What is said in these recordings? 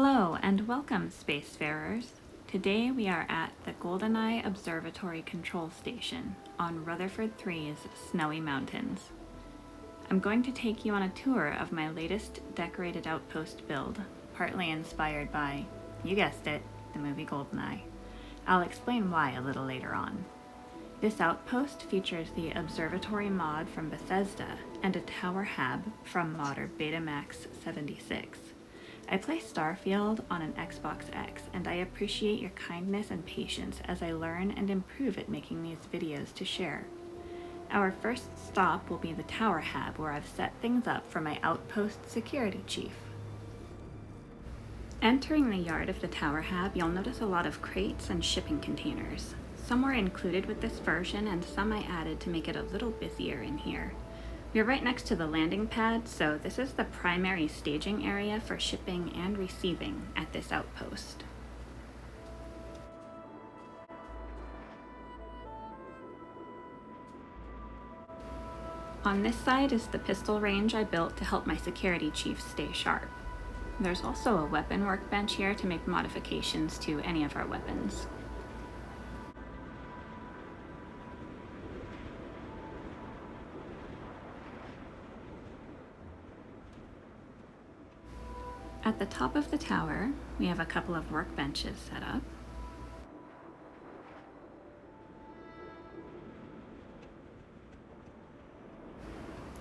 Hello and welcome, spacefarers. Today we are at the GoldenEye Observatory Control Station on Rutherford III's snowy mountains. I'm going to take you on a tour of my latest decorated outpost build, partly inspired by, you guessed it, the movie GoldenEye. I'll explain why a little later on. This outpost features the Observatory mod from Bethesda and a tower hab from modder Betamax 76. I play Starfield on an Xbox X, and I appreciate your kindness and patience as I learn and improve at making these videos to share. Our first stop will be the tower hab, where I've set things up for my outpost security chief. Entering the yard of the tower hab, you'll notice a lot of crates and shipping containers. Some were included with this version, and some I added to make it a little busier in here. We're right next to the landing pad, so this is the primary staging area for shipping and receiving at this outpost. On this side is the pistol range I built to help my security chief stay sharp. There's also a weapon workbench here to make modifications to any of our weapons. At the top of the tower, we have a couple of workbenches set up.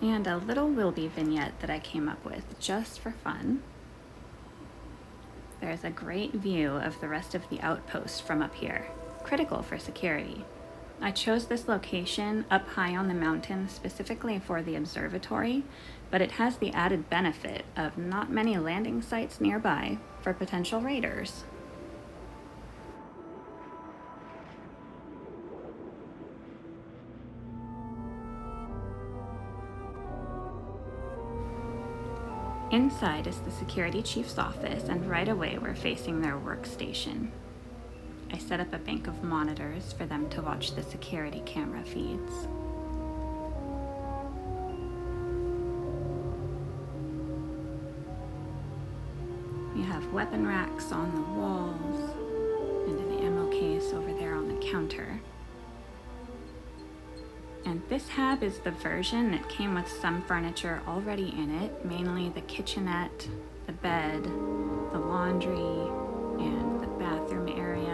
And a little Wilby vignette that I came up with just for fun. There's a great view of the rest of the outpost from up here, critical for security. I chose this location up high on the mountain specifically for the observatory, but it has the added benefit of not many landing sites nearby for potential raiders. Inside is the security chief's office, and right away we're facing their workstation. I set up a bank of monitors for them to watch the security camera feeds. We have weapon racks on the walls and an ammo case over there on the counter. And this hab is the version that came with some furniture already in it, mainly the kitchenette, the bed, the laundry, and the bathroom area.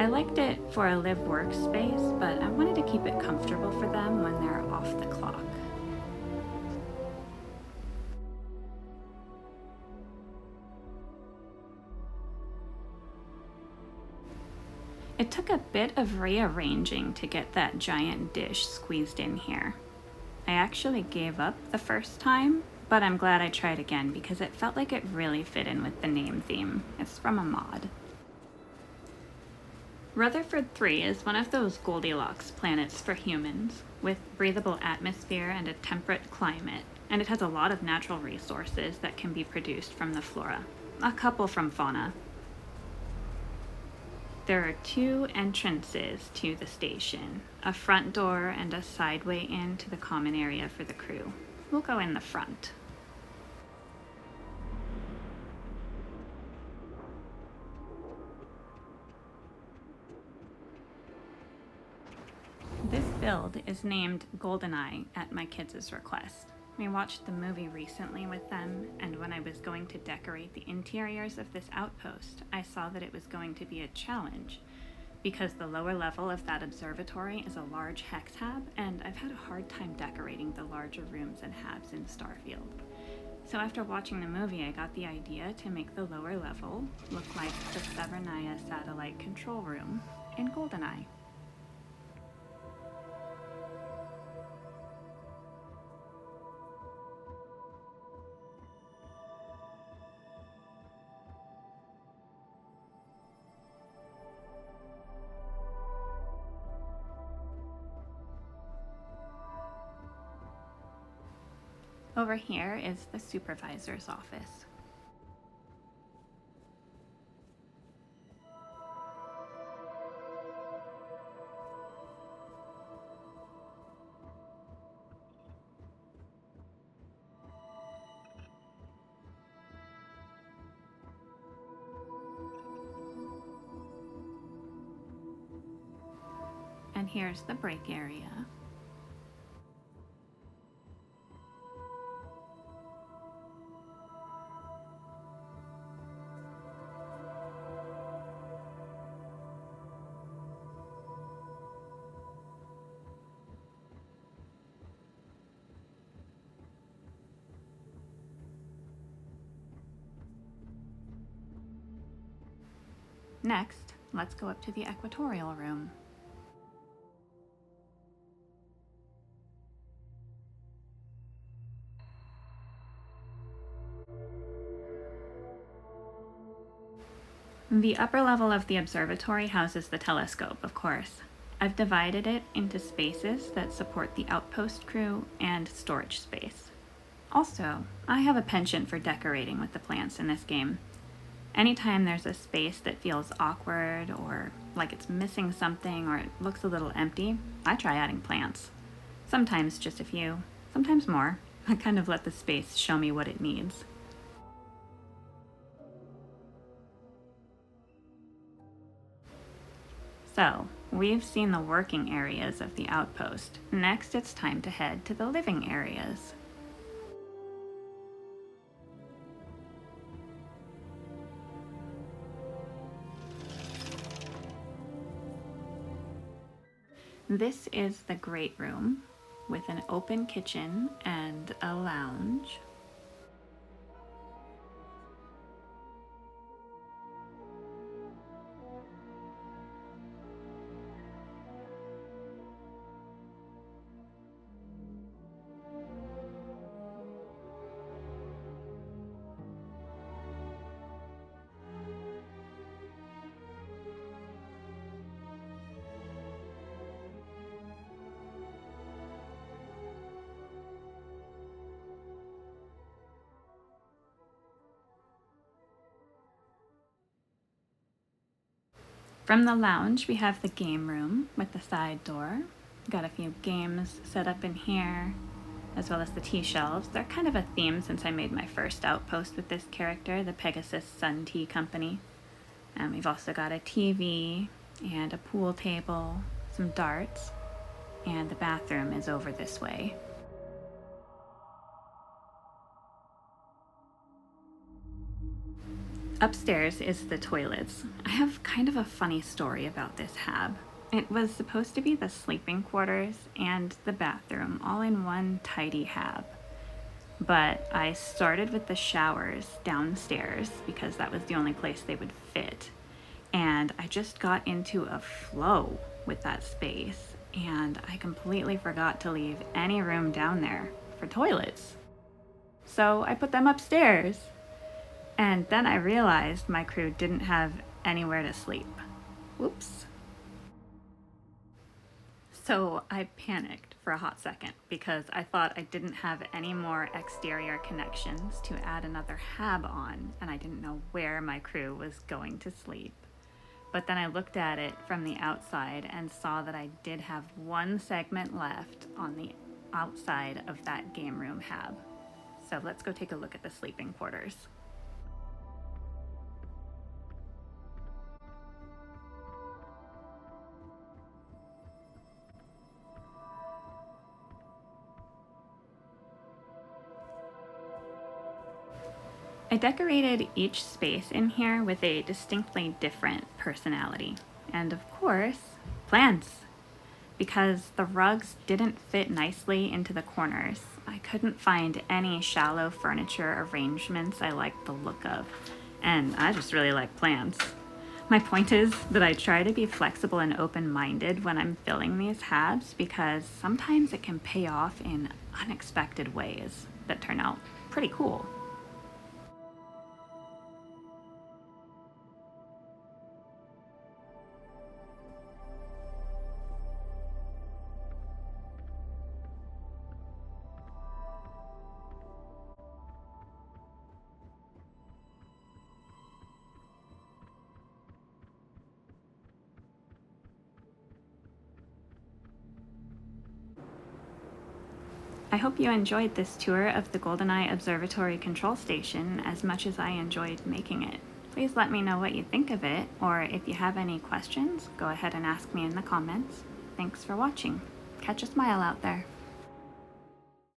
I liked it for a live workspace, but I wanted to keep it comfortable for them when they're off the clock. It took a bit of rearranging to get that giant dish squeezed in here. I actually gave up the first time, but I'm glad I tried again because it felt like it really fit in with the name theme. It's from a mod. Rutherford III is one of those Goldilocks planets for humans, with breathable atmosphere and a temperate climate, and it has a lot of natural resources that can be produced from the flora, a couple from fauna. There are two entrances to the station, a front door and a side way in to the common area for the crew. We'll go in the front. This build is named GoldenEye at my kids' request. We watched the movie recently with them, and when I was going to decorate the interiors of this outpost, I saw that it was going to be a challenge because the lower level of that observatory is a large hex hab, and I've had a hard time decorating the larger rooms and habs in Starfield. So after watching the movie, I got the idea to make the lower level look like the Severnaya satellite control room in GoldenEye. Over here is the supervisor's office. And here's the break area. Next, let's go up to the equatorial room. The upper level of the observatory houses the telescope, of course. I've divided it into spaces that support the outpost crew and storage space. Also, I have a penchant for decorating with the plants in this game. Anytime there's a space that feels awkward or like it's missing something or it looks a little empty, I try adding plants. Sometimes just a few, sometimes more. I kind of let the space show me what it needs. So, we've seen the working areas of the outpost. Next, it's time to head to the living areas. This is the great room with an open kitchen and a lounge. From the lounge, we have the game room with the side door. Got a few games set up in here, as well as the tea shelves. They're kind of a theme since I made my first outpost with this character, the Pegasus Sun Tea Company. And we've also got a TV and a pool table, some darts, and the bathroom is over this way. Upstairs is the toilets. I have kind of a funny story about this hab. It was supposed to be the sleeping quarters and the bathroom all in one tidy hab. But I started with the showers downstairs because that was the only place they would fit. And I just got into a flow with that space, and I completely forgot to leave any room down there for toilets. So I put them upstairs. And then I realized my crew didn't have anywhere to sleep. Whoops. So I panicked for a hot second because I thought I didn't have any more exterior connections to add another hab on, and I didn't know where my crew was going to sleep. But then I looked at it from the outside and saw that I did have one segment left on the outside of that game room hab. So let's go take a look at the sleeping quarters. I decorated each space in here with a distinctly different personality. And of course, plants. Because the rugs didn't fit nicely into the corners, I couldn't find any shallow furniture arrangements I liked the look of. And I just really like plants. My point is that I try to be flexible and open-minded when I'm filling these habs because sometimes it can pay off in unexpected ways that turn out pretty cool. I hope you enjoyed this tour of the GoldenEye Observatory Control Station as much as I enjoyed making it. Please let me know what you think of it, or if you have any questions, go ahead and ask me in the comments. Thanks for watching. Catch a smile out there.